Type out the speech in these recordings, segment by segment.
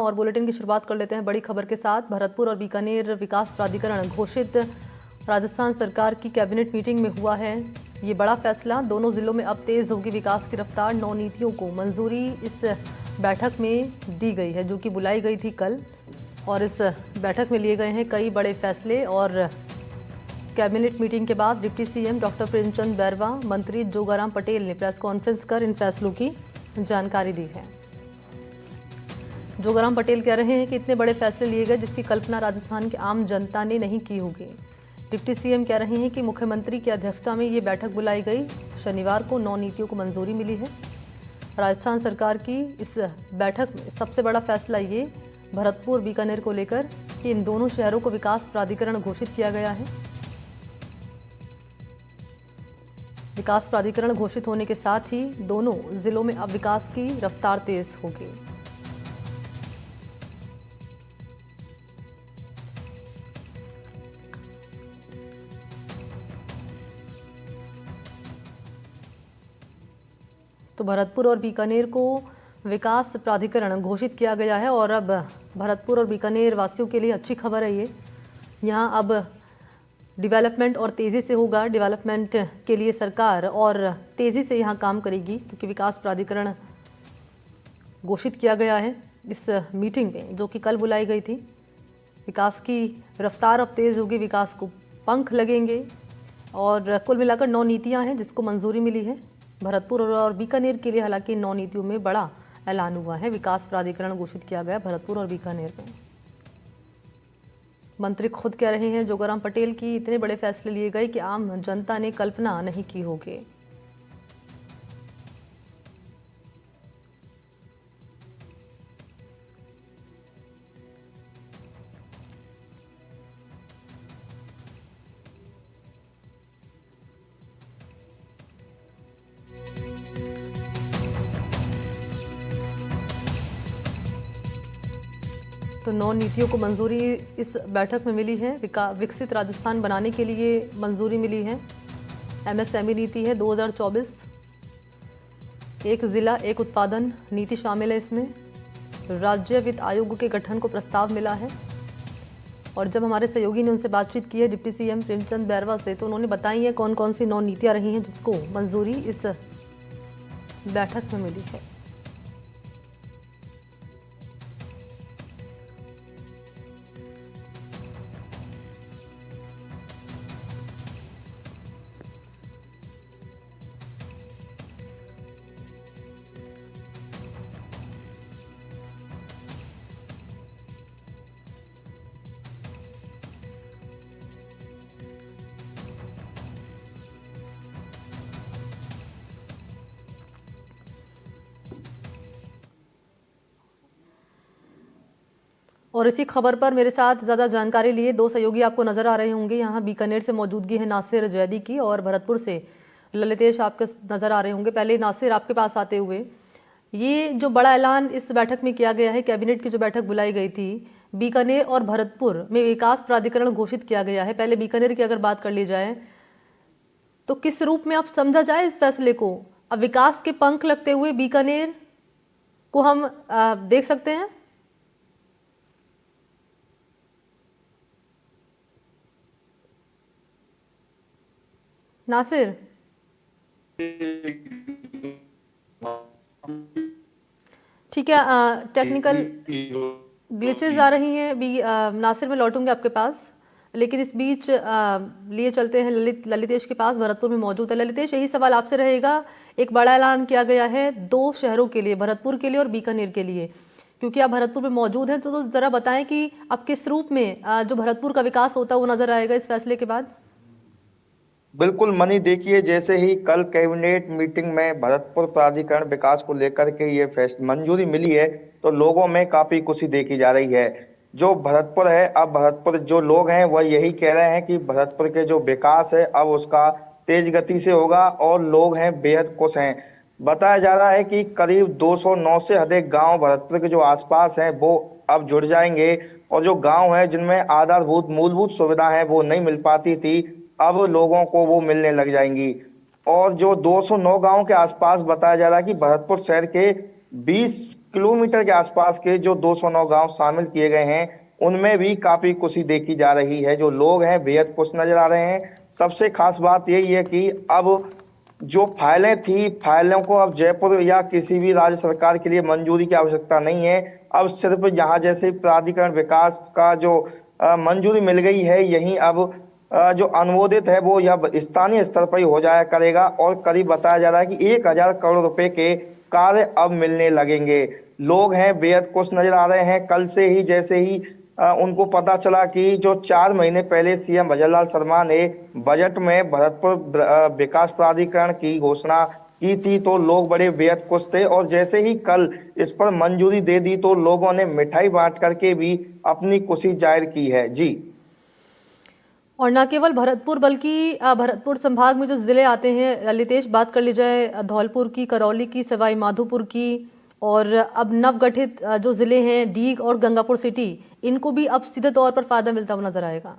और बुलेटिन की शुरुआत कर लेते हैं बड़ी खबर के साथ। भरतपुर और बीकानेर विकास प्राधिकरण घोषित। राजस्थान सरकार की कैबिनेट मीटिंग में हुआ है ये बड़ा फैसला। दोनों जिलों में अब तेज होगी विकास की रफ्तार। 9 नीतियों को मंजूरी इस बैठक में दी गई है, जो कि बुलाई गई थी कल। और इस बैठक में लिए गए हैं कई बड़े फैसले। और कैबिनेट मीटिंग के बाद deputy CM doctor Premchand Bairwa, मंत्री जोगाराम पटेल ने प्रेस कॉन्फ्रेंस कर इन फैसलों की जानकारी दी है। जोगाराम पटेल कह रहे हैं कि इतने बड़े फैसले लिए गए जिसकी कल्पना राजस्थान की आम जनता ने नहीं की होगी। डिप्टी सीएम कह रहे हैं कि मुख्यमंत्री की अध्यक्षता में ये बैठक बुलाई गई। शनिवार को 9 नीतियों को मंजूरी मिली है। राजस्थान सरकार की इस बैठक में सबसे बड़ा फैसला ये भरतपुर बीकानेर को लेकर कि इन दोनों शहरों को विकास प्राधिकरण घोषित किया गया है। विकास प्राधिकरण घोषित होने के साथ ही दोनों जिलों में अब विकास की रफ्तार तेज होगी। तो भरतपुर और बीकानेर को विकास प्राधिकरण घोषित किया गया है। और अब भरतपुर और बीकानेर वासियों के लिए अच्छी खबर है ये। यहाँ अब डेवलपमेंट और तेज़ी से होगा। डेवलपमेंट के लिए सरकार और तेज़ी से यहाँ काम करेगी, क्योंकि विकास प्राधिकरण घोषित किया गया है इस मीटिंग में, जो कि कल बुलाई गई थी। विकास की रफ्तार अब तेज़ होगी, विकास को पंख लगेंगे। और कुल मिलाकर 9 नीतियाँ हैं जिसको मंजूरी मिली है। भरतपुर और बीकानेर के लिए हालांकि 9 नीतियों में बड़ा ऐलान हुआ है। विकास प्राधिकरण घोषित किया गया भरतपुर और बीकानेर में। मंत्री खुद कह रहे हैं जोगाराम पटेल की इतने बड़े फैसले लिए गए कि आम जनता ने कल्पना नहीं की होगी। तो 9 नीतियों को मंजूरी इस बैठक में मिली है। विकसित राजस्थान बनाने के लिए मंजूरी मिली है। एमएसएमई नीति है 2024। एक जिला एक उत्पादन नीति शामिल है इसमें। राज्य वित्त आयोग के गठन को प्रस्ताव मिला है। और जब हमारे सहयोगी ने उनसे बातचीत की है डिप्टी सीएम प्रेमचंद बैरवा से, तो उन्होंने बताई है कौन कौन सी 9 नीतियां रही हैं जिसको मंजूरी इस बैठक में मिली है। और इसी खबर पर मेरे साथ ज़्यादा जानकारी लिए 2 सहयोगी आपको नजर आ रहे होंगे। यहाँ बीकानेर से मौजूदगी है नासिर जैदी की, और भरतपुर से ललितेश आपके नजर आ रहे होंगे। पहले नासिर, आपके पास आते हुए, ये जो बड़ा ऐलान इस बैठक में किया गया है, कैबिनेट की जो बैठक बुलाई गई थी, बीकानेर और भरतपुर में विकास प्राधिकरण घोषित किया गया है। पहले बीकानेर की अगर बात कर ली जाए तो किस रूप में अब समझा जाए इस फैसले को? अब विकास के पंख लगते हुए बीकानेर को हम देख सकते हैं। नासिर, ठीक है, टेक्निकल ग्लिचेस आ रही हैं अभी। नासिर, मैं लौटूंगी आपके पास, लेकिन इस बीच लिए चलते हैं ललितेश के पास, भरतपुर में मौजूद है। ललितेश, यही सवाल आपसे रहेगा। एक बड़ा ऐलान किया गया है 2 शहरों के लिए, भरतपुर के लिए और बीकानेर के लिए, क्योंकि आप भरतपुर में मौजूद हैं, तो जरा बताएं कि अब किस रूप में जो भरतपुर का विकास होता है वो नजर आएगा इस फैसले के बाद। बिल्कुल मनी, देखिए जैसे ही कल कैबिनेट मीटिंग में भरतपुर प्राधिकरण विकास को लेकर के ये मंजूरी मिली है, तो लोगों में काफी खुशी देखी जा रही है। जो भरतपुर है, अब भरतपुर जो लोग हैं वह यही कह रहे हैं कि भरतपुर के जो विकास है अब उसका तेज गति से होगा, और लोग हैं बेहद खुश हैं। बताया जा रहा है कि करीब 209 से अधिक गांव भरतपुर के जो आसपास हैं वो अब जुड़ जाएंगे, और जो गांव हैं जिनमें आधारभूत मूलभूत सुविधा है वो नहीं मिल पाती थी, अब लोगों को वो मिलने लग जाएंगी। और जो 209 गांव के आसपास बताया जा रहा है कि भरतपुर शहर के 20 किलोमीटर के आसपास के जो 209 गांव शामिल किए गए हैं उनमें भी काफी खुशी देखी जा रही है। जो लोग हैं बेहद खुश नजर आ रहे हैं। सबसे खास बात यही है कि अब जो फाइलें थी, फाइलों को अब जयपुर या किसी भी राज्य सरकार के लिए मंजूरी की आवश्यकता नहीं है। अब सिर्फ यहाँ जैसे प्राधिकरण विकास का जो मंजूरी मिल गई है, यही अब जो अनुमोदित है वो यह स्थानीय स्तर पर ही हो जाया करेगा। और करीब बताया जा रहा है कि 1,000 करोड़ रुपए के कार्य अब मिलने लगेंगे। लोग हैं बेहद खुश नजर आ रहे हैं। कल से ही जैसे ही उनको पता चला कि जो 4 महीने पहले सीएम भजनलाल शर्मा ने बजट में भरतपुर विकास प्राधिकरण की घोषणा की थी, तो लोग बड़े बेहद खुश थे। और जैसे ही कल इस पर मंजूरी दे दी तो लोगों ने मिठाई बांट करके भी अपनी खुशी जाहिर की है। जी। और न केवल भरतपुर बल्कि भरतपुर संभाग में जो जिले आते हैं ललितेश, बात कर ली जाए धौलपुर की, करौली की, सवाई माधोपुर की, और अब नवगठित जो जिले हैं डीग और गंगापुर सिटी, इनको भी अब सीधे तौर पर फायदा मिलता हुआ नजर आएगा।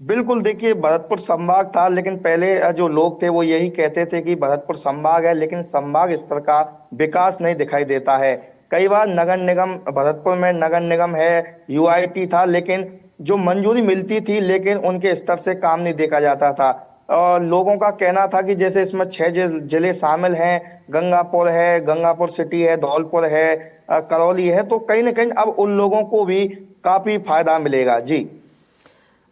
बिल्कुल, देखिए भरतपुर संभाग था, लेकिन पहले जो लोग थे वो यही कहते थे कि भरतपुर संभाग है, लेकिन संभाग स्तर का विकास नहीं दिखाई देता है। कई बार नगर निगम, भरतपुर में नगर निगम है, यूआईटी था, लेकिन जो मंजूरी मिलती थी लेकिन उनके स्तर से काम नहीं देखा जाता था। और लोगों का कहना था कि जैसे इसमें 6 जिले शामिल हैं, गंगापुर है, गंगापुर सिटी है, धौलपुर है, करौली है, तो कहीं ना कहीं अब उन लोगों को भी काफी फायदा मिलेगा। जी।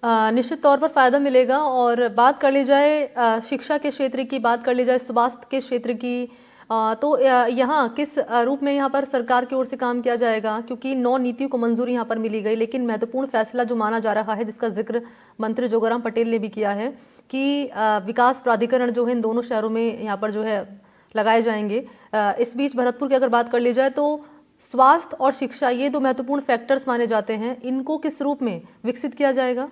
निश्चित तौर पर फायदा मिलेगा। और बात कर ली जाए शिक्षा के क्षेत्र की, बात कर ली जाए स्वास्थ्य के क्षेत्र की, तो यहाँ किस रूप में यहाँ पर सरकार की ओर से काम किया जाएगा, क्योंकि 9 नीतियों को मंजूरी यहाँ पर मिली गई, लेकिन महत्वपूर्ण फैसला जो माना जा रहा है, जिसका जिक्र मंत्री जोगाराम पटेल ने भी किया है, कि विकास प्राधिकरण जो है इन दोनों शहरों में यहाँ पर जो है लगाए जाएंगे। इस बीच भरतपुर की अगर बात कर ली जाए तो स्वास्थ्य और शिक्षा, ये 2 महत्वपूर्ण फैक्टर्स माने जाते हैं, इनको किस रूप में विकसित किया जाएगा?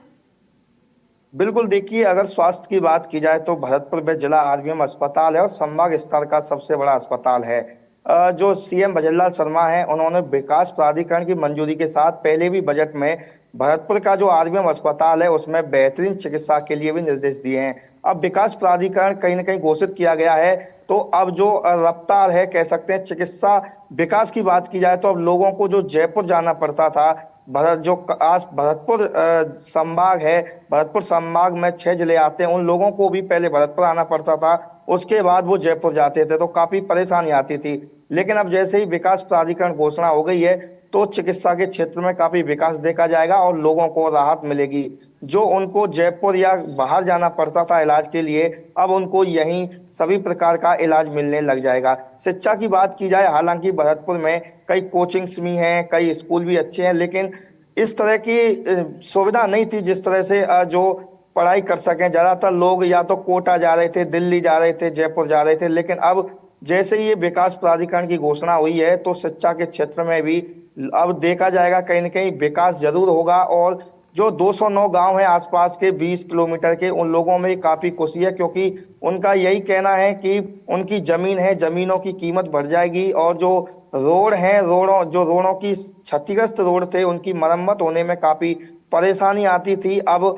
बिल्कुल, देखिए अगर स्वास्थ्य की बात की जाए तो भरतपुर में जिला आरबीएम अस्पताल है और संभाग स्तर का सबसे बड़ा अस्पताल है। जो सीएम भजनलाल शर्मा हैं उन्होंने विकास प्राधिकरण की मंजूरी के साथ पहले भी बजट में भरतपुर का जो आरबीएम अस्पताल है उसमें बेहतरीन चिकित्सा के लिए भी निर्देश दिए हैं। अब विकास प्राधिकरण कहीं ना कहीं घोषित किया गया है, तो अब जो रफ्तार है, कह सकते हैं चिकित्सा विकास की बात की जाए तो अब लोगों को जो जयपुर जाना पड़ता था, भरतपुर संभाग है, भरतपुर संभाग में 6 जिले आते हैं, उन लोगों को भी पहले भरतपुर आना पड़ता था, उसके बाद वो जयपुर जाते थे, तो काफी परेशानी आती थी। लेकिन अब जैसे ही विकास प्राधिकरण घोषणा हो गई है तो चिकित्सा के क्षेत्र में काफी विकास देखा जाएगा और लोगों को राहत मिलेगी। जो उनको जयपुर या बाहर जाना पड़ता था इलाज के लिए, अब उनको यहीं सभी प्रकार का इलाज मिलने लग जाएगा। शिक्षा की बात की जाए, हालांकि भरतपुर में कई कोचिंग्स भी हैं, कई स्कूल भी अच्छे हैं, लेकिन इस तरह की सुविधा नहीं थी जिस तरह से जो पढ़ाई कर सकें। ज्यादातर लोग या तो कोटा जा रहे थे, दिल्ली जा रहे थे, जयपुर जा रहे थे, लेकिन अब जैसे ही ये विकास प्राधिकरण की घोषणा हुई है तो शिक्षा के क्षेत्र में भी अब देखा जाएगा कहीं ना कहीं विकास जरूर होगा। और जो 209 गांव हैं आसपास के 20 किलोमीटर के, उन लोगों में काफी खुशी है, क्योंकि उनका यही कहना है कि उनकी जमीन है, जमीनों की कीमत बढ़ जाएगी और जो रोड है, रोडों की क्षतिग्रस्त रोड थे उनकी मरम्मत होने में काफी परेशानी आती थी, अब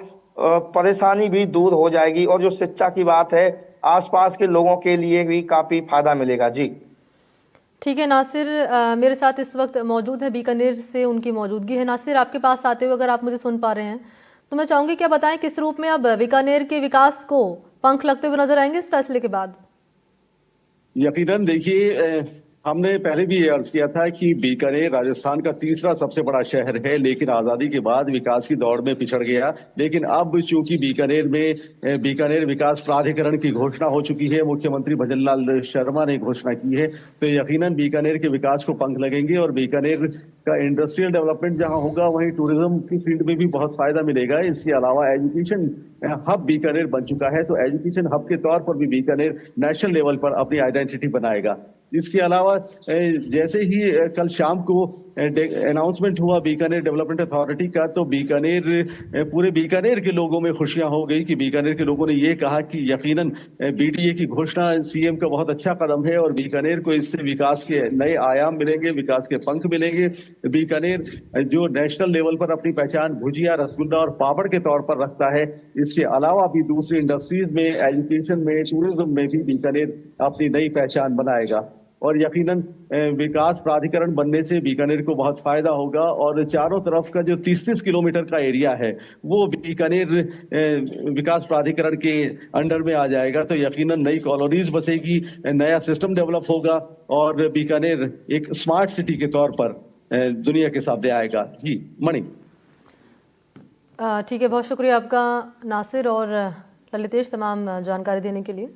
परेशानी भी दूर हो जाएगी। और जो शिक्षा की बात है, आसपास के लोगों के लिए भी काफी फायदा मिलेगा। जी। ठीक है नासिर, मेरे साथ इस वक्त मौजूद है, बीकानेर से उनकी मौजूदगी है। नासिर, आपके पास आते हुए अगर आप मुझे सुन पा रहे हैं तो मैं चाहूंगी क्या बताएं किस रूप में अब बीकानेर के विकास को पंख लगते हुए नजर आएंगे इस फैसले के बाद? यकीनन देखिए, हमने पहले भी ये अर्ज किया था कि बीकानेर राजस्थान का तीसरा सबसे बड़ा शहर है, लेकिन आजादी के बाद विकास की दौड़ में पिछड़ गया। लेकिन अब चूंकि बीकानेर में बीकानेर विकास प्राधिकरण की घोषणा हो चुकी है, मुख्यमंत्री भजनलाल शर्मा ने घोषणा की है, तो यकीनन बीकानेर के विकास को पंख लगेंगे और बीकानेर का इंडस्ट्रियल डेवलपमेंट जहां होगा वहीं टूरिज्म की फील्ड में भी बहुत फायदा मिलेगा। इसके अलावा एजुकेशन हब बीकानेर बन चुका है, तो एजुकेशन हब के तौर पर भी बीकानेर नेशनल लेवल पर अपनी आइडेंटिटी बनाएगा। इसके अलावा जैसे ही कल शाम को अनाउंसमेंट हुआ बीकानेर डेवलपमेंट अथॉरिटी का, तो पूरे बीकानेर के लोगों में खुशियां हो गई कि बीकानेर के लोगों ने ये कहा कि यकीनन बीडीए की घोषणा सीएम का बहुत अच्छा कदम है और बीकानेर को इससे विकास के नए आयाम मिलेंगे, विकास के पंख मिलेंगे। बीकानेर जो नेशनल लेवल पर अपनी पहचान भुजिया, रसगुल्ला और पापड़ के तौर पर रखता है, इसके अलावा भी दूसरी इंडस्ट्रीज में, एजुकेशन में, टूरिज्म में भी बीकानेर अपनी नई पहचान बनाएगा। और यकीनन विकास प्राधिकरण बनने से बीकानेर को बहुत फायदा होगा और चारों तरफ का जो 30-30 किलोमीटर का एरिया है वो बीकानेर विकास प्राधिकरण के अंडर में आ जाएगा। तो यकीनन नई कॉलोनीज बसेगी, नया सिस्टम डेवलप होगा और बीकानेर एक स्मार्ट सिटी के तौर पर दुनिया के सामने आएगा। जी मणि। ठीक है, बहुत शुक्रिया आपका नासिर और ललितेश तमाम जानकारी देने के लिए।